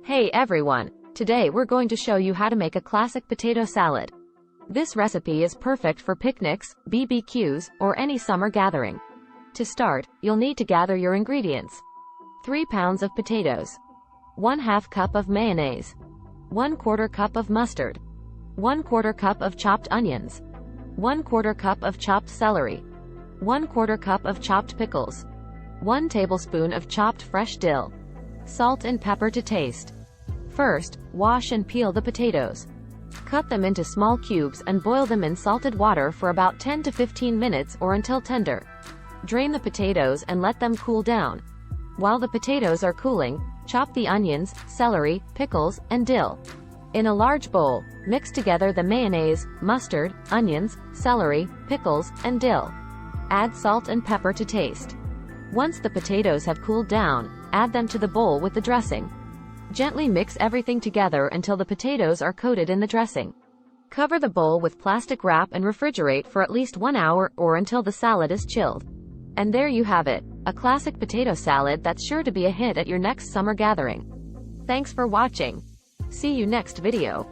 Hey everyone! Today we're going to show you how to make a classic potato salad. This recipe is perfect for picnics, BBQs, or any summer gathering. To start, you'll need to gather your ingredients. 3 pounds of potatoes, 1/2 cup of mayonnaise, 1/4 cup of mustard, 1/4 cup of chopped onions, 1/4 cup of chopped celery, 1/4 cup of chopped pickles, 1 tablespoon of chopped fresh dill, salt and pepper to taste. First, wash and peel the potatoes. Cut them into small cubes and boil them in salted water for about 10 to 15 minutes or until tender. Drain the potatoes and let them cool down. While the potatoes are cooling, chop the onions, celery, pickles, and dill. In a large bowl, mix together the mayonnaise, mustard, onions, celery, pickles, and dill. Add salt and pepper to taste. Once the potatoes have cooled down, add them to the bowl with the dressing. Gently mix everything together until the potatoes are coated in the dressing. Cover the bowl with plastic wrap and refrigerate for at least 1 hour or until the salad is chilled. And there you have it, a classic potato salad that's sure to be a hit at your next summer gathering. Thanks for watching. See you next video.